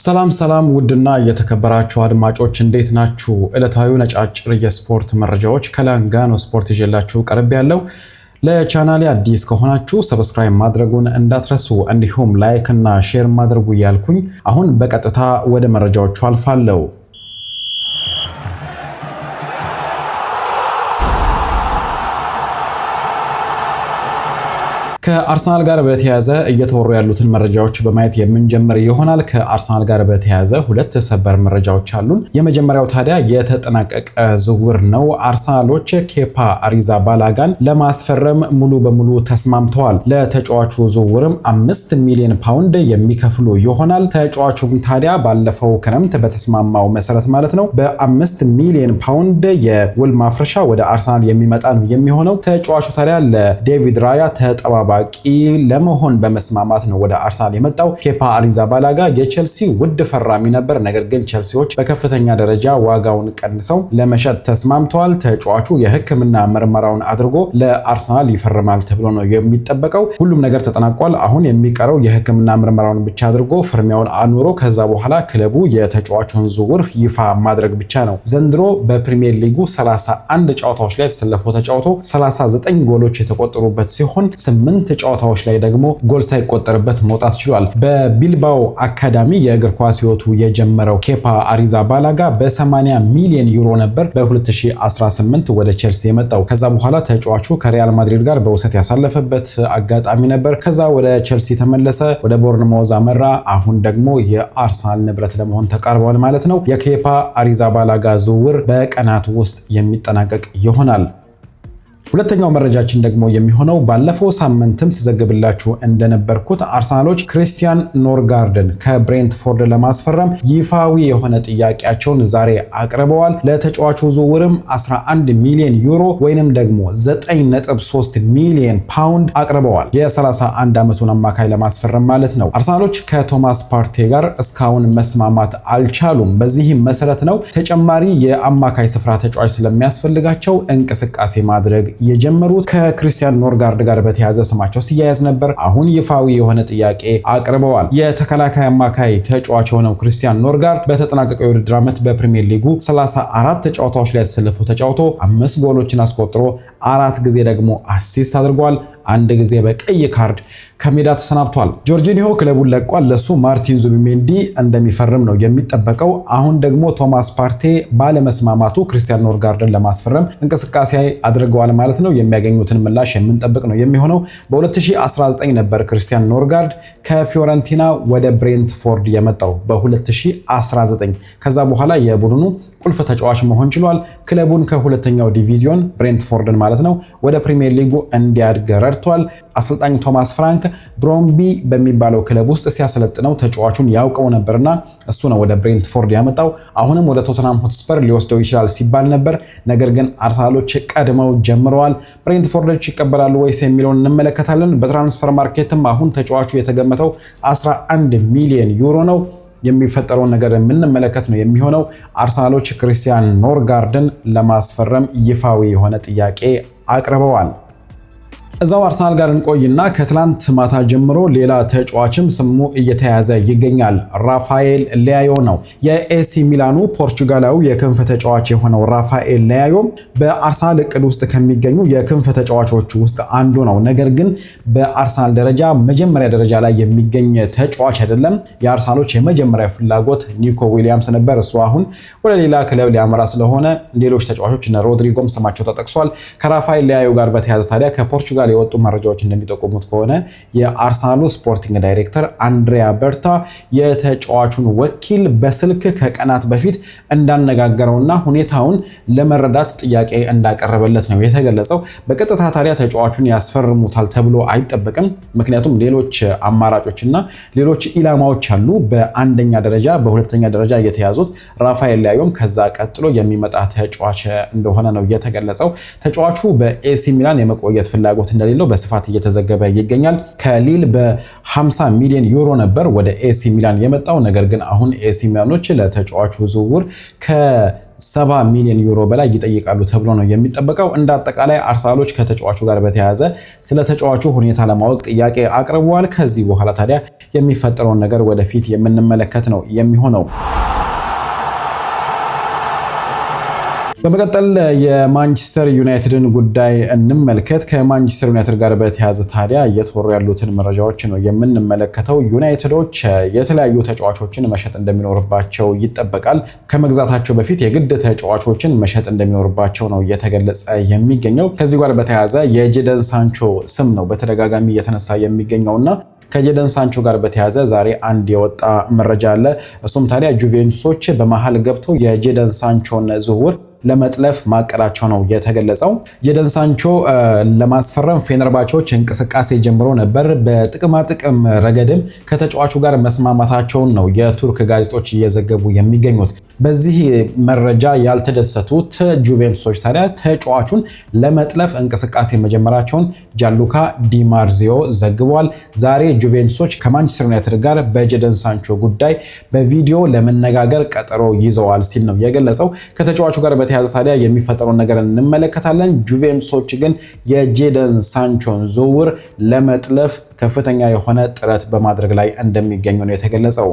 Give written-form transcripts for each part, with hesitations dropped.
ሰላም ውድና የተከበራችሁ አድማጮች እንዴት ናችሁ? ዕለታዊው ነጫጭር የስፖርት መረጃዎች ከላንጋኖ ስፖርት ይዤላችሁ ቀርብ ያለው። ለቻናሌ አዲስ ከሆናችሁ ሰብስክራይብ ማድረጉን እንዳትረሱ፣ እንዲሁም ላይክ እና ሼር ማድረጉ ያልኩኝ አሁን በቀጥታ ወደ መረጃዎቹ አልፋለሁ። ከአርሰናል ጋር በተያያዘ እየተወሩ ያሉትን መረጃዎች በማየት የምንጀምር ይሆናል። ከአርሰናል ጋር በተያያዘ ሁለት ሰበር መረጃዎች አሉን። የመጀመሪያው ታዲያ የተጠናቀቀ ዝውውር ነው። አርሰናሎች ኬፓ አሪዛባላጋን ለማስፈረም ሙሉ በሙሉ ተስማምተዋል። ለተጫዋቹ ዝውውርም 5 ሚሊዮን ፓውንድ የሚከፍሉ ይሆናል። ተጫዋቹም ታዲያ ባለፈው ክረምት በተስማማው መሰረት ማለት ነው በ5 ሚሊዮን ፓውንድ የውል ማፍረሻ ወደ አርሰናል የሚመጣ ነው የሚሆነው። ተጫዋቹ ታዲያ ለዴቪድ ራያ ተጠባባቂ ለመሆን በመስማማት ነው ወደ አርሰናል የመጣው። ኬፓ አሪዛባላጋ የቼልሲ ውድ ፈራሚ ነበር። ነገር ግን ቼልሲዎች በከፍተኛ ደረጃ ዋጋውን ቀንሰው ለመሸጥ ተስማምተዋል። ተጫዋቹ የሕክምና ምርመራውን አድርጎ ለአርሰናል ይፈርማል ተብሎ ነው የሚጠበቀው። ሁሉም ነገር ተጠናቋል። አሁን የሚቀረው የሕክምና ምርመራውን ብቻ አድርጎ ፍርሚያውን አኑሮ ከዛ በኋላ ክለቡ የተጫዋቹን ዝውውር ይፋ ማድረግ ብቻ ነው። ዘንድሮ በፕሪሚየር ሊጉ 31 ጨዋታዎች ላይ ተሰልፎ ተጫውቶ 39 ጎሎች የተቆጠሩበት ሲሆን 8 ጨዋታዎች ላይ ደግሞ ጎል ሳይቆጠርበት መውጣት ችሏል። በቢልባኦ አካዳሚ የእግር ኳስ ህይወቱ የጀመረው ኬፓ አሪዛባላጋ በ80 ሚሊዮን ዩሮ ነበር በ2018 ወደ ቼልሲ የመጣው። ከዛ በኋላ ተጫዋቹ ከሪያል ማድሪድ ጋር በውሰት ያሳለፈበት አጋጣሚ ነበር። ከዛ ወደ ቼልሲ ተመለሰ፣ ወደ ቦርንማውዝ አመራ። አሁን ደግሞ የአርሰናል ንብረት ለመሆን ተቃርቧል ማለት ነው። የኬፓ አሪዛባላጋ ዝውውር በቀናት ውስጥ የሚጠናቀቅ ይሆናል። ሁለተኛው መረጃችን ደግሞ የሚሆነው ባለፈው ሳምንትም ሲዘግብላችሁ እንደነበርኩት አርሰናሎች ክሪስቲያን ኖርጋርድን ከብሬንትፎርድ ለማስፈረም ይፋዊ የሆነ ጥያቄያቸውን ዛሬ አቅርበዋል። ለተጫዋቹ ዝውውርም 11 ሚሊዮን ዩሮ ወይንም ደግሞ 9.3 ሚሊዮን ፓውንድ አቅርበዋል። የ31 ዓመቱን አማካይ ለማስፈረም ማለት ነው። አርሰናሎች ከቶማስ ፓርቴ ጋር እስካሁን መስማማት አልቻሉም። በዚህም መሰረት ነው ተጨማሪ የአማካይ ስፍራ ተጫዋች ስለሚያስፈልጋቸው እንቅስቃሴ ማድረግ የጀመሩት። ከክሪስቲያን ኖርጋርድ ጋር በተያያዘ ስማቸው ሲያያዝ ነበር። አሁን ይፋዊ የሆነ ጥያቄ አቅርበዋል። የተከላካይ አማካይ ተጫዋች የሆነው ክሪስቲያን ኖርጋርድ በተጠናቀቀው የውድድር ዓመት በፕሪሚየር ሊጉ 34 ጨዋታዎች ላይ ተጫውቶ 5 ጎሎችን አስቆጥሮ 4 ጊዜ ደግሞ አሲስት አድርጓል። 1 ጊዜ በቀይ ካርድ ከሜዳ ተሰናብቷል። ጆርጂኒሆ ክለቡን ለቋል። ለሱ ማርቲን ዙቢሜንዲ እንደሚፈርም ነው የሚጠበቀው። አሁን ደግሞ ቶማስ ፓርቴ ባለመስማማቱ ክሪስቲያን ኖርጋርድን ለማስፈረም እንቅስቃሴ አድርገዋል ማለት ነው። የሚያገኙትን ምላሽ የምንጠብቅ ነው የሚሆነው። በ2019 ነበር ክሪስቲያን ኖርጋርድ ከፊዮረንቲና ወደ ብሬንትፎርድ የመጣው በ2019። ከዛ በኋላ የቡድኑ ቁልፍ ተጫዋች መሆን ችሏል። ክለቡን ከሁለተኛው ዲቪዚዮን ብሬንትፎርድን ማለት ነው ወደ ፕሪሚየር ሊጉ እንዲያድግ ረድቷል። አሰልጣኝ ቶማስ ፍራንክ ብሮምቢ በሚባለው ክለብ ውስጥ ሲያሰለጥነው ተጫዋቹን ያውቀው ነበርና እሱ ነው ወደ ብሬንትፎርድ ያመጣው። አሁንም ወደ ቶተንሃም ሆትስፐር ሊወስደው ይችላል ሲባል ነበር። ነገር ግን አርሰናሎች ቀድመው ጀምረዋል። ብሬንትፎርዶች ይቀበላሉ ወይስ የሚለውን እንመለከታለን። በትራንስፈር ማርኬትም አሁን ተጫዋቹ የተገመተው 11 ሚሊዮን ዩሮ ነው። የሚፈጠረውን ነገር የምንመለከት ነው የሚሆነው። አርሰናሎች ክሪስቲያን ኖርጋርድን ለማስፈረም ይፋዊ የሆነ ጥያቄ አቅርበዋል። እዛው አርሰናል ጋር እንቆይና ከትላንት ማታ ጀምሮ ሌላ ተጫዋችም ስሙ እየተያዘ ይገኛል። ራፋኤል ሊያዮ ነው። የኤሲ ሚላኑ ፖርቹጋላዊ የክንፍ ተጫዋች የሆነው ራፋኤል ሊያዮ በአርሰናል እቅድ ውስጥ ከሚገኙ የክንፍ ተጫዋቾች ውስጥ አንዱ ነው። ነገር ግን በአርሰናል ደረጃ መጀመሪያ ደረጃ ላይ የሚገኝ ተጫዋች አይደለም። የአርሰናሎች የመጀመሪያ ፍላጎት ኒኮ ዊሊያምስ ነበር። እሱ አሁን ወደ ሌላ ክለብ ሊያመራ ስለሆነ ሌሎች ተጫዋቾች እነ ሮድሪጎም ስማቸው ተጠቅሷል። ከራፋኤል ሊያዮ ጋር በተያያዘ ታዲያ ከፖርቹጋል የወጡ መረጃዎች እንደሚጠቁሙት ከሆነ የአርሰናሉ ስፖርቲንግ ዳይሬክተር አንድሪያ በርታ የተጫዋቹን ወኪል በስልክ ከቀናት በፊት እንዳነጋገረውና ሁኔታውን ለመረዳት ጥያቄ እንዳቀረበለት ነው የተገለጸው። በቀጥታ ታዲያ ተጫዋቹን ያስፈርሙታል ተብሎ አይጠበቅም። ምክንያቱም ሌሎች አማራጮችና ሌሎች ኢላማዎች አሉ። በአንደኛ ደረጃ በሁለተኛ ደረጃ የተያዙት ራፋኤል ሊያዮም ከዛ ቀጥሎ የሚመጣ ተጫዋች እንደሆነ ነው የተገለጸው። ተጫዋቹ በኤሲ ሚላን የመቆየት ፍላጎት እንደሌለው በስፋት እየተዘገበ ይገኛል። ከሊል በ50 ሚሊዮን ዩሮ ነበር ወደ ኤሲ ሚላን የመጣው። ነገር ግን አሁን ኤሲ ሚላኖች ለተጫዋቹ ዝውውር 70 ሚሊዮን ዩሮ በላይ ይጠይቃሉ ተብሎ ነው የሚጠበቀው። እንደ አጠቃላይ አርሰናሎች ከተጫዋቹ ጋር በተያያዘ ስለ ተጫዋቹ ሁኔታ ለማወቅ ጥያቄ አቅርበዋል። ከዚህ በኋላ ታዲያ የሚፈጠረውን ነገር ወደፊት የምንመለከት ነው የሚሆነው። በመቀጠል የማንቸስተር ዩናይትድን ጉዳይ እንመልከት። ከማንቸስተር ዩናይትድ ጋር በተያያዘ ታዲያ እየተወሩ ያሉትን መረጃዎች ነው የምንመለከተው። ዩናይትዶች የተለያዩ ተጫዋቾችን መሸጥ እንደሚኖርባቸው ይጠበቃል። ከመግዛታቸው በፊት የግድ ተጫዋቾችን መሸጥ እንደሚኖርባቸው ነው እየተገለጸ የሚገኘው። ከዚህ ጋር በተያያዘ የጄደን ሳንቾ ስም ነው በተደጋጋሚ እየተነሳ የሚገኘውና ከጄደን ሳንቾ ጋር በተያያዘ ዛሬ አንድ የወጣ መረጃ አለ። እሱም ታዲያ ጁቬንቱሶች በመሃል ገብተው የጄደን ሳንቾን ዝውውር ለመጥለፍ ማቀዳቸው ነው የተገለጸው። ጄደን ሳንቾ ለማስፈረም ፌነርባቾች እንቅስቃሴ ጀምሮ ነበር። በጥቅማ ጥቅም ረገድም ከተጫዋቹ ጋር መስማማታቸውን ነው የቱርክ ጋዜጦች እየዘገቡ የሚገኙት። በዚህ መረጃ ያልተደሰቱት ጁቬንቱሶች ታዲያ ተጫዋቹን ለመጥለፍ እንቅስቃሴ መጀመራቸውን ጃንሉካ ዲማርዚዮ ዘግቧል። ዛሬ ጁቬንቱሶች ከማንቸስተር ዩናይትድ ጋር በጄደን ሳንቾ ጉዳይ በቪዲዮ ለመነጋገር ቀጠሮ ይዘዋል ሲል ነው የገለጸው። ከተጫዋቹ ጋር በተያያዘ ታዲያ የሚፈጠረውን ነገር እንመለከታለን። ጁቬንቱሶች ግን የጄደን ሳንቾን ዝውውር ለመጥለፍ ከፍተኛ የሆነ ጥረት በማድረግ ላይ እንደሚገኙ ነው የተገለጸው።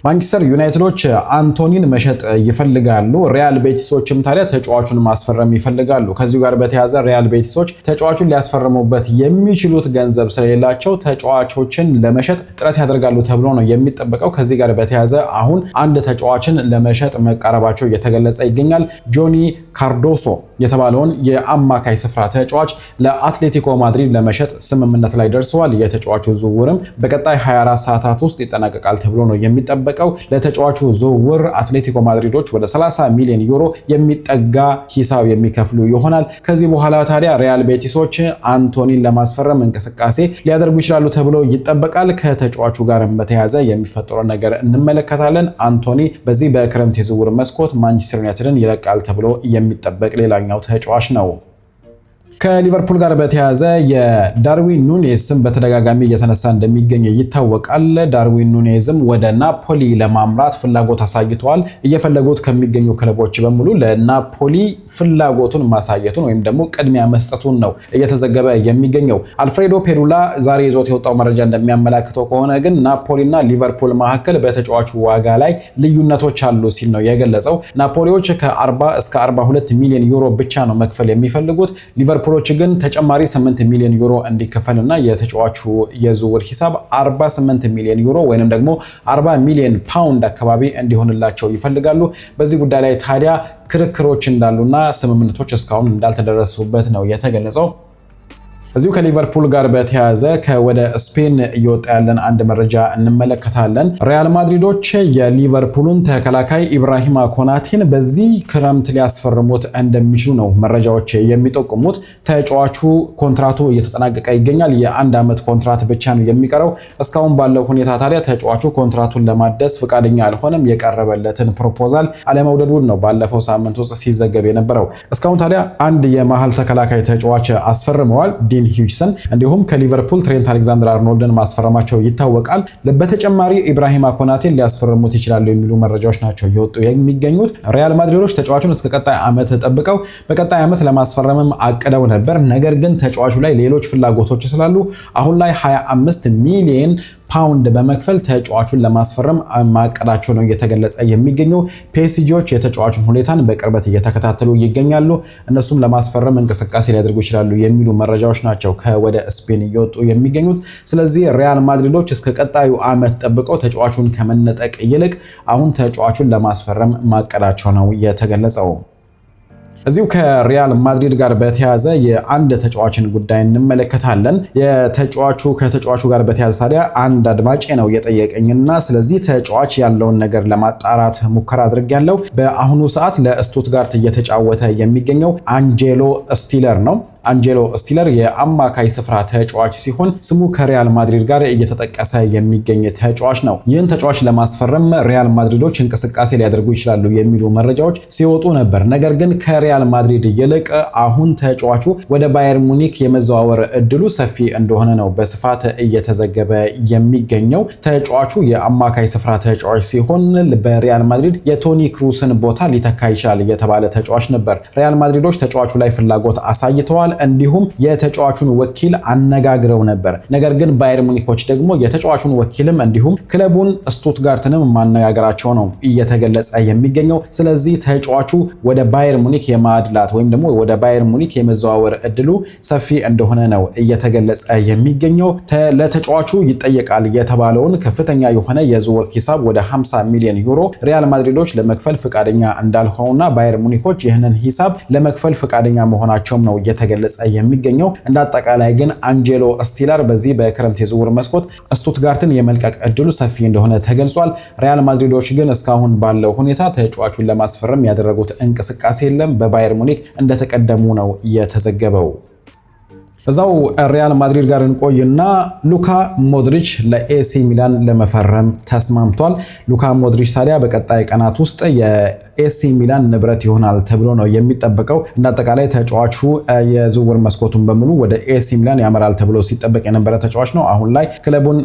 ማንቸስተር ዩናይትዶች አንቶኒን መሸጥ ይፈልጋሉ። ሪያል ቤቲሶችም ታዲያ ተጫዋቹን ማስፈረም ይፈልጋሉ። ከዚሁ ጋር በተያያዘ ሪያል ቤቲሶች ተጫዋቹን ሊያስፈርሙበት የሚችሉት ገንዘብ ስለሌላቸው ተጫዋቾችን ለመሸጥ ጥረት ያደርጋሉ ተብሎ ነው የሚጠበቀው። ከዚህ ጋር በተያያዘ አሁን አንድ ተጫዋችን ለመሸጥ መቃረባቸው እየተገለጸ ይገኛል። ጆኒ ካርዶሶ የተባለውን የአማካይ ስፍራ ተጫዋች ለአትሌቲኮ ማድሪድ ለመሸጥ ስምምነት ላይ ደርሰዋል። የተጫዋቹ ዝውውርም በቀጣይ 24 ሰዓታት ውስጥ ይጠናቀቃል ተብሎ ነው የሚጠበቀው። ለተጫዋቹ ዝውውር አትሌቲኮ ማድሪዶች ወደ 30 ሚሊዮን ዩሮ የሚጠጋ ሂሳብ የሚከፍሉ ይሆናል። ከዚህ በኋላ ታዲያ ሪያል ቤቲሶች አንቶኒን ለማስፈረም እንቅስቃሴ ሊያደርጉ ይችላሉ ተብሎ ይጠበቃል። ከተጫዋቹ ጋር በተያያዘ የሚፈጠረው ነገር እንመለከታለን። አንቶኒ በዚህ በክረምት የዝውውር መስኮት ማንቸስተር ዩናይትድን ይለቃል ተብሎ የሚጠበቅ ሌላኛው ተጫዋች ነው። ከሊቨርፑል ጋር በተያያዘ የዳርዊን ኑኔዝ ስም በተደጋጋሚ እየተነሳ እንደሚገኝ ይታወቃል። ዳርዊን ኑኔዝም ወደ ናፖሊ ለማምራት ፍላጎት አሳይተዋል። እየፈለጉት ከሚገኙ ክለቦች በሙሉ ለናፖሊ ፍላጎቱን ማሳየቱን ወይም ደግሞ ቅድሚያ መስጠቱን ነው እየተዘገበ የሚገኘው። አልፍሬዶ ፔሩላ ዛሬ ይዞት የወጣው መረጃ እንደሚያመላክተው ከሆነ ግን ናፖሊና ሊቨርፑል መካከል በተጫዋቹ ዋጋ ላይ ልዩነቶች አሉ ሲል ነው የገለጸው። ናፖሊዎች ከ40 እስከ 42 ሚሊዮን ዩሮ ብቻ ነው መክፈል የሚፈልጉት። ሊቨርፑሎች ግን ተጨማሪ 8 ሚሊዮን ዩሮ እንዲከፈልና የተጫዋቹ የዝውውር ሂሳብ 48 ሚሊዮን ዩሮ ወይንም ደግሞ 40 ሚሊዮን ፓውንድ አካባቢ እንዲሆንላቸው ይፈልጋሉ። በዚህ ጉዳይ ላይ ታዲያ ክርክሮች እንዳሉና ስምምነቶች እስካሁን እንዳልተደረሱበት ነው የተገለጸው። እዚሁ ከሊቨርፑል ጋር በተያያዘ ከወደ ስፔን እየወጣ ያለን አንድ መረጃ እንመለከታለን። ሪያል ማድሪዶች የሊቨርፑልን ተከላካይ ኢብራሂማ ኮናቴን በዚህ ክረምት ሊያስፈርሙት እንደሚችሉ ነው መረጃዎች የሚጠቁሙት። ተጫዋቹ ኮንትራቱ እየተጠናቀቀ ይገኛል። የአንድ ዓመት ኮንትራት ብቻ ነው የሚቀረው። እስካሁን ባለው ሁኔታ ታዲያ ተጫዋቹ ኮንትራቱን ለማደስ ፈቃደኛ አልሆነም። የቀረበለትን ፕሮፖዛል አለመውደዱን ነው ባለፈው ሳምንት ውስጥ ሲዘገብ የነበረው። እስካሁን ታዲያ አንድ የመሃል ተከላካይ ተጫዋች አስፈርመዋል፣ ሂውጅሰን። እንዲሁም ከሊቨርፑል ትሬንት አሌክዛንደር አርኖልድን ማስፈረማቸው ይታወቃል። በተጨማሪ ኢብራሂማ ኮናቴን ሊያስፈርሙት ይችላሉ የሚሉ መረጃዎች ናቸው እየወጡ የሚገኙት። ሪያል ማድሪዶች ተጫዋቹን እስከ ቀጣይ ዓመት ጠብቀው በቀጣይ ዓመት ለማስፈረምም አቅደው ነበር። ነገር ግን ተጫዋቹ ላይ ሌሎች ፍላጎቶች ስላሉ አሁን ላይ 25 ሚሊዮን ፓውንድ በመክፈል ተጫዋቹን ለማስፈረም ማቀዳቸው ነው እየተገለጸ የሚገኘው። ፒኤስጂዎች የተጫዋቹን ሁኔታን በቅርበት እየተከታተሉ ይገኛሉ። እነሱም ለማስፈረም እንቅስቃሴ ሊያደርጉ ይችላሉ የሚሉ መረጃዎች ናቸው ከወደ ስፔን እየወጡ የሚገኙት። ስለዚህ ሪያል ማድሪዶች እስከ ቀጣዩ ዓመት ጠብቀው ተጫዋቹን ከመነጠቅ ይልቅ አሁን ተጫዋቹን ለማስፈረም ማቀዳቸው ነው የተገለጸው። እዚሁ ከሪያል ማድሪድ ጋር በተያያዘ የአንድ ተጫዋችን ጉዳይ እንመለከታለን። ከተጫዋቹ ጋር በተያያዘ ታዲያ አንድ አድማጭ ነው የጠየቀኝና ስለዚህ ተጫዋች ያለውን ነገር ለማጣራት ሙከራ አድርጌያለሁ። በአሁኑ ሰዓት ለስቱትጋርት እየተጫወተ የሚገኘው አንጄሎ ስቲለር ነው። አንጀሎ ስቲለር የአማካይ ስፍራ ተጫዋች ሲሆን ስሙ ከሪያል ማድሪድ ጋር እየተጠቀሰ የሚገኝ ተጫዋች ነው። ይህን ተጫዋች ለማስፈረም ሪያል ማድሪዶች እንቅስቃሴ ሊያደርጉ ይችላሉ የሚሉ መረጃዎች ሲወጡ ነበር። ነገር ግን ከሪያል ማድሪድ ይልቅ አሁን ተጫዋቹ ወደ ባየር ሙኒክ የመዘዋወር እድሉ ሰፊ እንደሆነ ነው በስፋት እየተዘገበ የሚገኘው። ተጫዋቹ የአማካይ ስፍራ ተጫዋች ሲሆን በሪያል ማድሪድ የቶኒ ክሩስን ቦታ ሊተካ ይችላል የተባለ ተጫዋች ነበር። ሪያል ማድሪዶች ተጫዋቹ ላይ ፍላጎት አሳይተዋል፣ እንዲሁም የተጫዋቹን ወኪል አነጋግረው ነበር። ነገር ግን ባየር ሙኒኮች ደግሞ የተጫዋቹን ወኪልም እንዲሁም ክለቡን ስቱትጋርትንም ማነጋገራቸው ነው እየተገለጸ የሚገኘው። ስለዚህ ተጫዋቹ ወደ ባየር ሙኒክ የማድላት ወይም ደግሞ ወደ ባየር ሙኒክ የመዘዋወር እድሉ ሰፊ እንደሆነ ነው እየተገለጸ የሚገኘው። ለተጫዋቹ ይጠየቃል የተባለውን ከፍተኛ የሆነ የዝውውር ሂሳብ ወደ 50 ሚሊዮን ዩሮ ሪያል ማድሪዶች ለመክፈል ፍቃደኛ እንዳልሆኑና ባየር ሙኒኮች ይህንን ሂሳብ ለመክፈል ፍቃደኛ መሆናቸውም ነው እየተገለጸ የሚገኘው። እንደ አጠቃላይ ግን አንጀሎ ስቲለር በዚህ በክረምት የዝውውር መስኮት ስቱትጋርትን የመልቀቅ እድሉ ሰፊ እንደሆነ ተገልጿል። ሪያል ማድሪዶች ግን እስካሁን ባለው ሁኔታ ተጫዋቹን ለማስፈረም ያደረጉት እንቅስቃሴ የለም። በባየር ሙኒክ እንደተቀደሙ ነው የተዘገበው። እዛው ሪያል ማድሪድ ጋር እንቆይና ሉካ ሞድሪች ለኤሲ ሚላን ለመፈረም ተስማምቷል። ሉካ ሞድሪች ታዲያ በቀጣይ ቀናት ውስጥ የኤሲ ሚላን ንብረት ይሆናል ተብሎ ነው የሚጠበቀው። እንዳጠቃላይ ተጫዋቹ የዝውውር መስኮቱን በሙሉ ወደ ኤሲ ሚላን ያመራል ተብሎ ሲጠበቅ የነበረ ተጫዋች ነው። አሁን ላይ ክለቡን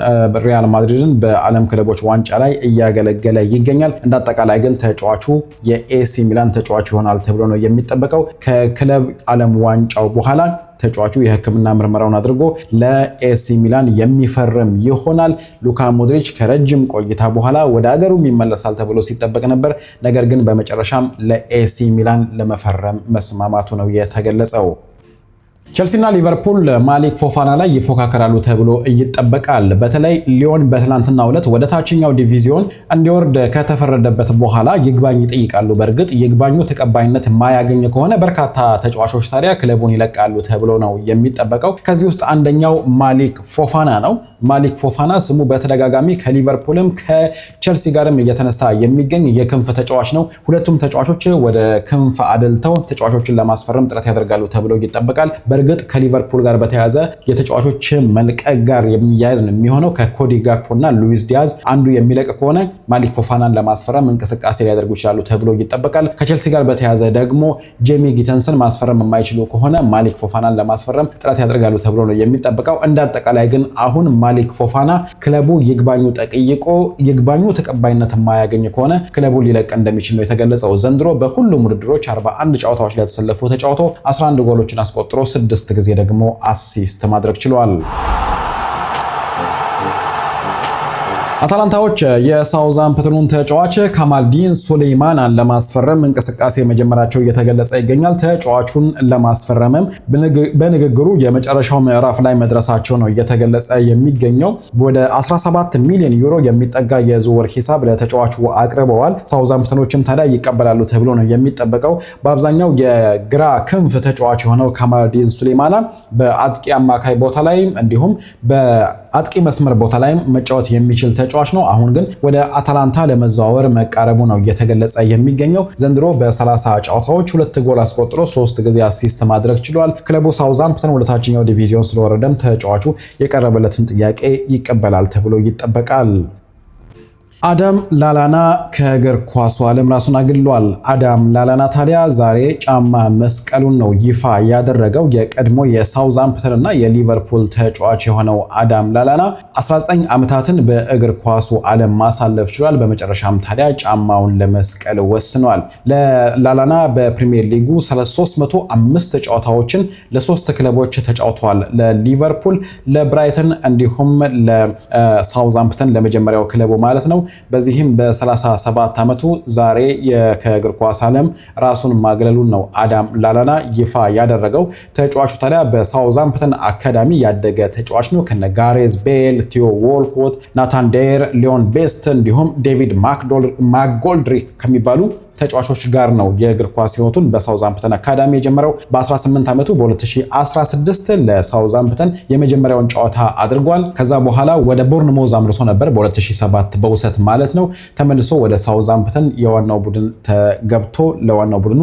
ሪያል ማድሪድን በዓለም ክለቦች ዋንጫ ላይ እያገለገለ ይገኛል። እንዳጠቃላይ ግን ተጫዋቹ የኤሲ ሚላን ተጫዋች ይሆናል ተብሎ ነው የሚጠበቀው። ከክለብ ዓለም ዋንጫው በኋላ ተጫዋቹ የሕክምና ምርመራውን አድርጎ ለኤሲ ሚላን የሚፈርም ይሆናል። ሉካ ሞድሪች ከረጅም ቆይታ በኋላ ወደ አገሩም ይመለሳል ተብሎ ሲጠበቅ ነበር። ነገር ግን በመጨረሻም ለኤሲ ሚላን ለመፈረም መስማማቱ ነው የተገለጸው። ቸልሲና ሊቨርፑል ማሊክ ፎፋና ላይ ይፎካከራሉ ተብሎ ይጠበቃል። በተለይ ሊዮን በትናንትናው ዕለት ወደ ታችኛው ዲቪዚዮን እንዲወርድ ከተፈረደበት በኋላ ይግባኝ ይጠይቃሉ። በእርግጥ ይግባኙ ተቀባይነት የማያገኝ ከሆነ በርካታ ተጫዋቾች ታዲያ ክለቡን ይለቃሉ ተብሎ ነው የሚጠበቀው። ከዚህ ውስጥ አንደኛው ማሊክ ፎፋና ነው። ማሊክ ፎፋና ስሙ በተደጋጋሚ ከሊቨርፑልም ከቸልሲ ጋርም እየተነሳ የሚገኝ የክንፍ ተጫዋች ነው። ሁለቱም ተጫዋቾች ወደ ክንፍ አድልተው ተጫዋቾችን ለማስፈረም ጥረት ያደርጋሉ ተብሎ ይጠበቃል። በእርግጥ ከሊቨርፑል ጋር በተያያዘ የተጫዋቾች መልቀቅ ጋር የሚያያዝ ነው የሚሆነው። ከኮዲ ጋክፖና ሉዊስ ዲያዝ አንዱ የሚለቅ ከሆነ ማሊክ ፎፋናን ለማስፈረም እንቅስቃሴ ሊያደርጉ ይችላሉ ተብሎ ይጠበቃል። ከቸልሲ ጋር በተያያዘ ደግሞ ጄሚ ጊተንስን ማስፈረም የማይችሉ ከሆነ ማሊክ ፎፋናን ለማስፈረም ጥረት ያደርጋሉ ተብሎ ነው የሚጠበቀው። እንዳጠቃላይ ግን አሁን ማሊክ ፎፋና ክለቡ ይግባኙ ጠይቆ ይግባኙ ተቀባይነት የማያገኝ ከሆነ ክለቡ ሊለቅ እንደሚችል ነው የተገለጸው። ዘንድሮ በሁሉም ውድድሮች 41 ጨዋታዎች ላይ ተሰልፎ ተጫውቶ 11 ጎሎችን አስቆጥሮ 6 ጊዜ ደግሞ አሲስት ማድረግ ችሏል። አታላንታዎች የሳውዛምፕተኑን ተጫዋች ካማልዲን ሱሌይማንን ለማስፈረም እንቅስቃሴ መጀመራቸው እየተገለጸ ይገኛል። ተጫዋቹን ለማስፈረምም በንግግሩ የመጨረሻው ምዕራፍ ላይ መድረሳቸው ነው እየተገለጸ የሚገኘው። ወደ 17 ሚሊዮን ዩሮ የሚጠጋ የዝውውር ሂሳብ ለተጫዋቹ አቅርበዋል። ሳውዛምፕተኖችም ታዲያ ይቀበላሉ ተብሎ ነው የሚጠበቀው። በአብዛኛው የግራ ክንፍ ተጫዋች የሆነው ካማልዲን ሱሌይማን በአጥቂ አማካይ ቦታ ላይ እንዲሁም በአጥቂ መስመር ቦታ ላይ መጫወት የሚችል ተጫዋች ነው። አሁን ግን ወደ አታላንታ ለመዘዋወር መቃረቡ ነው እየተገለጸ የሚገኘው። ዘንድሮ በ30 ጨዋታዎች 2 ጎል አስቆጥሮ 3 ጊዜ አሲስት ማድረግ ችሏል። ክለቡ ሳውዛምፕተን ወደ ታችኛው ዲቪዚዮን ስለወረደም ተጫዋቹ የቀረበለትን ጥያቄ ይቀበላል ተብሎ ይጠበቃል። አዳም ላላና ከእግር ኳሱ ዓለም ራሱን አግሏል። አዳም ላላና ታዲያ ዛሬ ጫማ መስቀሉን ነው ይፋ ያደረገው። የቀድሞ የሳውዛምፕተን እና የሊቨርፑል ተጫዋች የሆነው አዳም ላላና 19 ዓመታትን በእግር ኳሱ ዓለም ማሳለፍ ችሏል። በመጨረሻም ታዲያ ጫማውን ለመስቀል ወስኗል። ለላላና በፕሪሚየር ሊጉ 305 ጨዋታዎችን ለ3 ክለቦች ተጫውቷል። ለሊቨርፑል፣ ለብራይተን እንዲሁም ለሳውዛምፕተን ለመጀመሪያው ክለቡ ማለት ነው። በዚህም በ37 ዓመቱ ዛሬ ከእግር ኳስ ዓለም ራሱን ማግለሉን ነው አዳም ላላና ይፋ ያደረገው። ተጫዋቹ ታዲያ በሳውዛምፕተን አካዳሚ ያደገ ተጫዋች ነው። ከነ ጋሬዝ ቤል፣ ቲዮ ዎልኮት፣ ናታን ዴር፣ ሊዮን ቤስት እንዲሁም ዴቪድ ማክጎልድሪክ ከሚባሉ ተጫዋቾች ጋር ነው የእግር ኳስ ህይወቱን በሳውዛምፕተን አካዳሚ የጀመረው። በ18 ዓመቱ በ2016 ለሳውዛምፕተን የመጀመሪያውን ጨዋታ አድርጓል። ከዛ በኋላ ወደ ቦርንሞዝ አምርቶ ነበር በ2007 በውሰት ማለት ነው። ተመልሶ ወደ ሳውዛምፕተን የዋናው ቡድን ተገብቶ ለዋናው ቡድኑ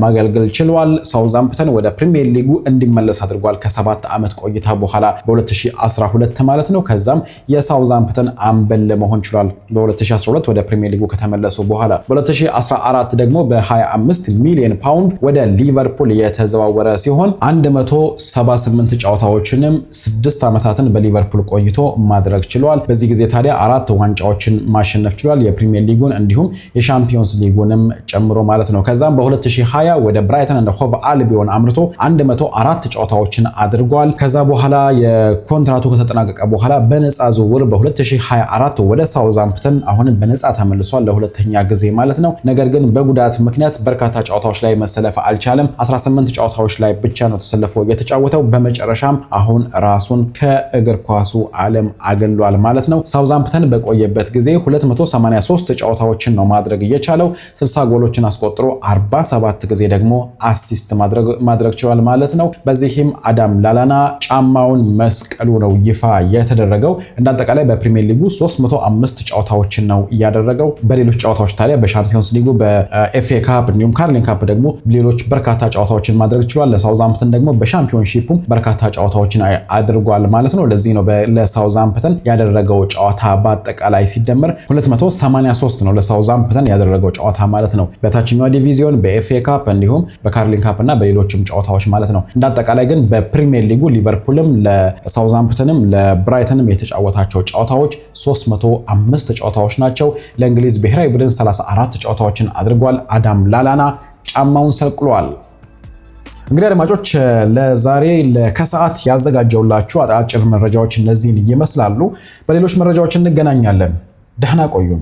ማገልገል ችሏል። ሳውዛምፕተን ወደ ፕሪሚየር ሊጉ እንዲመለስ አድርጓል ከ7 ዓመት ቆይታ በኋላ በ2012 ማለት ነው። ከዛም የሳውዛምፕተን አምበል መሆን ችሏል በ2012 ወደ ፕሪሚየር ሊጉ ከተመለሱ በኋላ። በ2014 ደግሞ በ25 ሚሊዮን ፓውንድ ወደ ሊቨርፑል የተዘዋወረ ሲሆን 178 ጨዋታዎችንም 6 ዓመታትን በሊቨርፑል ቆይቶ ማድረግ ችሏል። በዚህ ጊዜ ታዲያ 4 ዋንጫዎችን ማሸነፍ ችሏል፣ የፕሪሚየር ሊጉን እንዲሁም የሻምፒዮንስ ሊጉንም ጨምሮ ማለት ነው። ከዛም በ2020 ወደ ብራይተን ኤንድ ሆቭ አልቢዮን አምርቶ 104 ጨዋታዎችን አድርጓል። ከዛ በኋላ የኮንትራቱ ከተጠናቀቀ በኋላ በነፃ ዝውውር በ2024 ወደ ሳውዛምፕተን አሁንም በነፃ ተመልሷል ለሁለተኛ ጊዜ ማለት ነው። ነገር ግን በጉዳት ምክንያት በርካታ ጨዋታዎች ላይ መሰለፍ አልቻለም። 18 ጨዋታዎች ላይ ብቻ ነው ተሰልፎ የተጫወተው። በመጨረሻም አሁን ራሱን ከእግር ኳሱ ዓለም አገሏል ማለት ነው። ሳውዛምፕተን በቆየበት ጊዜ 283 ጨዋታዎችን ነው ማድረግ እየቻለው። 60 ጎሎችን አስቆጥሮ 47 ጊዜ ደግሞ አሲስት ማድረግ ችሏል ማለት ነው። በዚህም አዳም ላላና ጫማውን መስቀሉ ነው ይፋ የተደረገው። እንዳጠቃላይ በፕሪሚየር ሊጉ 305 ጨዋታዎችን ነው ያደረገው። በሌሎች ጨዋታዎች ታዲያ በሻምፒዮንስ ሊጉ በኤፍኤ ካፕ እንዲሁም ካርሊንግ ካፕ ደግሞ ሌሎች በርካታ ጨዋታዎችን ማድረግ ችሏል። ለሳውዛምፕተን ደግሞ በሻምፒዮንሺፑም በርካታ ጨዋታዎችን አድርጓል ማለት ነው። ለዚህ ነው ለሳውዛምፕተን ያደረገው ጨዋታ በአጠቃላይ ሲደመር 283 ነው ለሳውዛምፕተን ያደረገው ጨዋታ ማለት ነው። በታችኛው ዲቪዚዮን በኤፍኤ ካፕ እንዲሁም በካርሊንግ ካፕ እና በሌሎችም ጨዋታዎች ማለት ነው። እንዳጠቃላይ ግን በፕሪሚየር ሊጉ ሊቨርፑልም ለሳውዛምፕተንም ለብራይተንም የተጫወታቸው ጨዋታዎች 305 ጨዋታዎች ናቸው። ለእንግሊዝ ብሔራዊ ቡድን 34 ጨዋታዎችን አድርጓል። አዳም ላላና ጫማውን ሰቅሏል። እንግዲህ አድማጮች ለዛሬ ከሰዓት ያዘጋጀውላችሁ አጫጭር መረጃዎች እነዚህን ይመስላሉ። በሌሎች መረጃዎች እንገናኛለን። ደህና ቆዩን።